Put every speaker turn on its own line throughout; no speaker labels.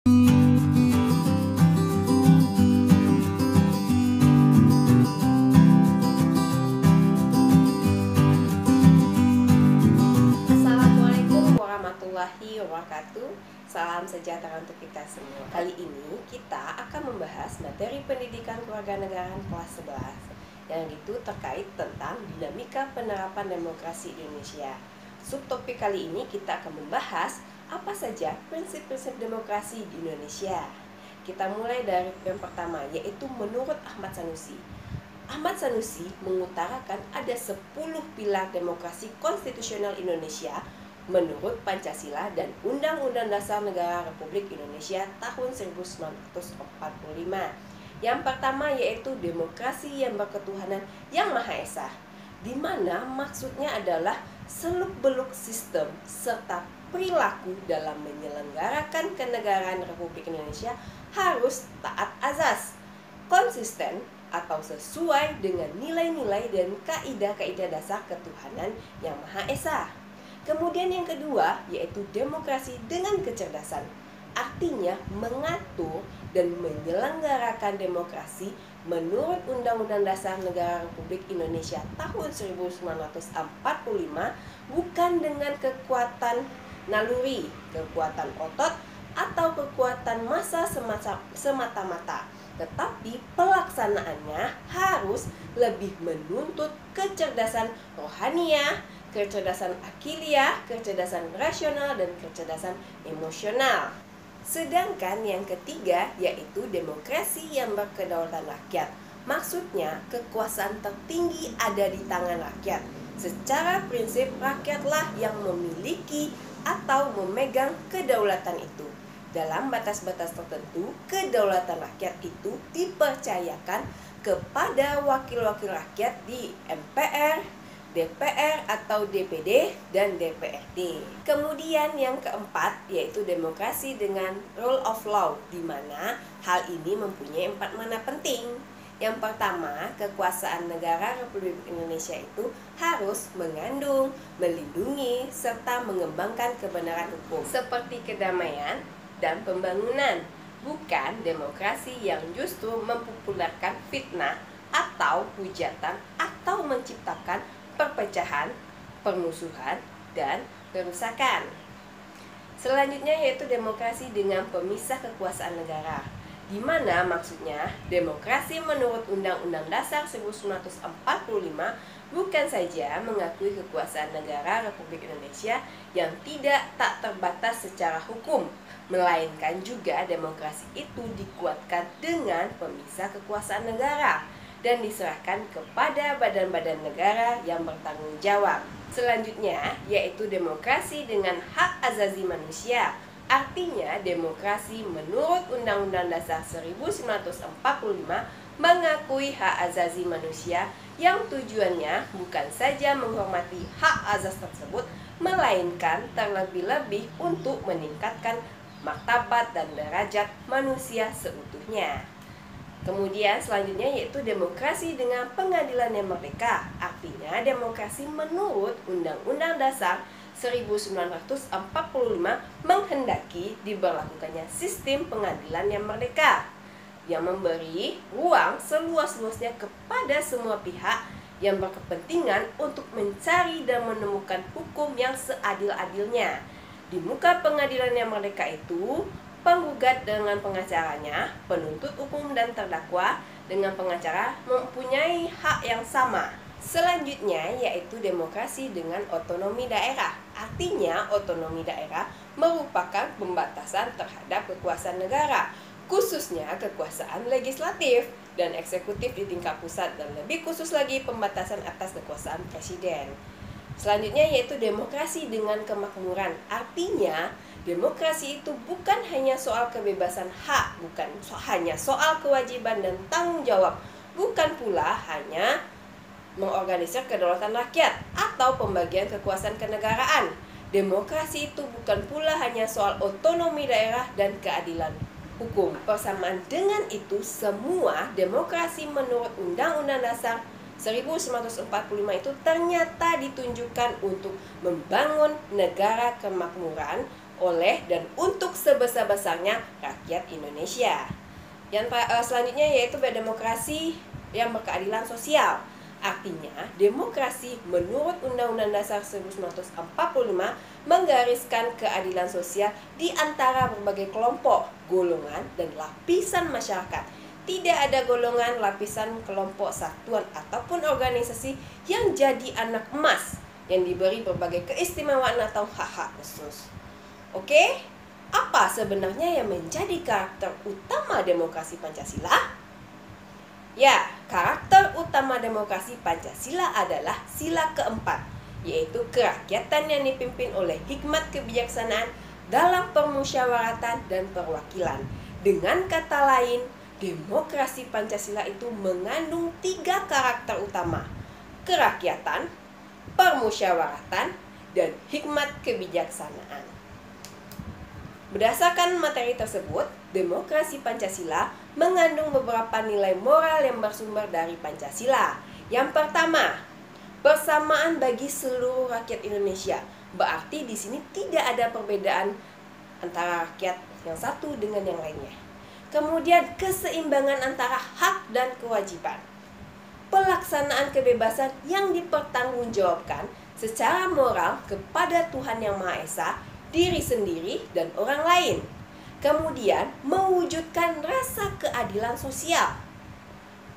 Assalamualaikum warahmatullahi wabarakatuh. Salam sejahtera untuk kita semua. Kali ini kita akan membahas materi pendidikan kewarganegaraan kelas 11 yang itu terkait tentang dinamika penerapan demokrasi di Indonesia. Subtopik kali ini kita akan membahas apa saja prinsip-prinsip demokrasi di Indonesia. Kita mulai dari yang pertama, yaitu menurut Ahmad Sanusi. Ahmad Sanusi mengutarakan ada 10 pilar demokrasi konstitusional Indonesia menurut Pancasila dan Undang-Undang Dasar Negara Republik Indonesia tahun 1945. Yang pertama yaitu demokrasi yang berketuhanan yang Maha Esa, di mana maksudnya adalah seluk-beluk sistem serta perilaku dalam menyelenggarakan kenegaraan Republik Indonesia harus taat azas, konsisten atau sesuai dengan nilai-nilai dan kaidah-kaidah dasar ketuhanan yang Maha Esa. Kemudian yang kedua yaitu demokrasi dengan kecerdasan, artinya mengatur dan menyelenggarakan demokrasi menurut Undang-Undang Dasar Negara Republik Indonesia tahun 1945, bukan dengan kekuatan naluri, kekuatan otot, atau kekuatan massa semata-mata, tetapi pelaksanaannya harus lebih menuntut kecerdasan rohaniah, kecerdasan akiliah, kecerdasan rasional, dan kecerdasan emosional. Sedangkan yang ketiga yaitu demokrasi yang berkedaulatan rakyat. Maksudnya kekuasaan tertinggi ada di tangan rakyat. Secara prinsip rakyatlah yang memiliki atau memegang kedaulatan itu. Dalam batas-batas tertentu, kedaulatan rakyat itu dipercayakan kepada wakil-wakil rakyat di MPR, DPR atau DPD, dan DPRD. Kemudian yang keempat yaitu demokrasi dengan rule of law, di mana hal ini mempunyai 4 makna penting. Yang pertama, kekuasaan negara Republik Indonesia itu harus mengandung, melindungi, serta mengembangkan kebenaran hukum seperti kedamaian dan pembangunan, bukan demokrasi yang justru mempopulerkan fitnah atau hujatan atau menciptakan perpecahan, permusuhan, dan kerusakan. Selanjutnya yaitu demokrasi dengan pemisah kekuasaan negara, di mana maksudnya demokrasi menurut Undang-Undang Dasar 1945 bukan saja mengakui kekuasaan negara Republik Indonesia yang tak terbatas secara hukum, melainkan juga demokrasi itu dikuatkan dengan pemisah kekuasaan negara dan diserahkan kepada badan-badan negara yang bertanggung jawab. Selanjutnya yaitu demokrasi dengan hak azazi manusia, artinya demokrasi menurut Undang-Undang Dasar 1945 mengakui hak azazi manusia yang tujuannya bukan saja menghormati hak azas tersebut, melainkan terlebih-lebih untuk meningkatkan martabat dan derajat manusia seutuhnya. Kemudian selanjutnya yaitu demokrasi dengan pengadilan yang merdeka, artinya demokrasi menurut Undang-Undang Dasar 1945 menghendaki diberlakukannya sistem pengadilan yang merdeka, yang memberi ruang seluas-luasnya kepada semua pihak yang berkepentingan untuk mencari dan menemukan hukum yang seadil-adilnya. Di muka pengadilan yang merdeka itu, penggugat dengan pengacaranya, penuntut umum dan terdakwa dengan pengacara mempunyai hak yang sama. Selanjutnya yaitu demokrasi dengan otonomi daerah, artinya otonomi daerah merupakan pembatasan terhadap kekuasaan negara, khususnya kekuasaan legislatif dan eksekutif di tingkat pusat, dan lebih khusus lagi pembatasan atas kekuasaan presiden. Selanjutnya yaitu demokrasi dengan kemakmuran, artinya demokrasi itu bukan hanya soal kebebasan hak, bukan hanya soal kewajiban dan tanggung jawab, bukan pula hanya mengorganisir kedaulatan rakyat atau pembagian kekuasaan kenegaraan. Demokrasi itu bukan pula hanya soal otonomi daerah dan keadilan hukum. Bersamaan dengan itu, semua demokrasi menurut Undang-Undang Dasar 1945 itu ternyata ditunjukkan untuk membangun negara kemakmuran, oleh dan untuk sebesar-besarnya rakyat Indonesia. Yang selanjutnya yaitu berdemokrasi yang berkeadilan sosial. Artinya, demokrasi menurut Undang-Undang Dasar 1945 menggariskan keadilan sosial di antara berbagai kelompok, golongan, dan lapisan masyarakat. Tidak ada golongan, lapisan, kelompok, satuan, ataupun organisasi yang jadi anak emas yang diberi berbagai keistimewaan atau hak-hak khusus. Oke, apa sebenarnya yang menjadi karakter utama demokrasi Pancasila? Ya, karakter utama demokrasi Pancasila adalah sila keempat, yaitu kerakyatan yang dipimpin oleh hikmat kebijaksanaan dalam permusyawaratan dan perwakilan. Dengan kata lain, demokrasi Pancasila itu mengandung 3 karakter utama: kerakyatan, permusyawaratan, dan hikmat kebijaksanaan. Berdasarkan materi tersebut, demokrasi Pancasila mengandung beberapa nilai moral yang bersumber dari Pancasila. Yang pertama, persamaan bagi seluruh rakyat Indonesia. Berarti di sini tidak ada perbedaan antara rakyat yang satu dengan yang lainnya. Kemudian, keseimbangan antara hak dan kewajiban. Pelaksanaan kebebasan yang dipertanggungjawabkan secara moral kepada Tuhan Yang Maha Esa, diri sendiri, dan orang lain. Kemudian, mewujudkan rasa keadilan sosial.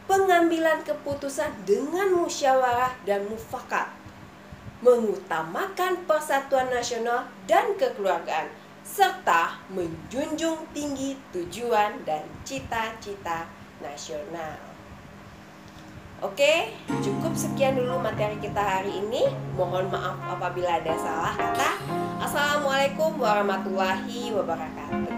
Pengambilan keputusan dengan musyawarah dan mufakat. Mengutamakan persatuan nasional dan kekeluargaan, serta menjunjung tinggi tujuan dan cita-cita nasional. Oke, cukup sekian dulu materi kita hari ini. Mohon maaf apabila ada salah kata. Assalamualaikum warahmatullahi wabarakatuh.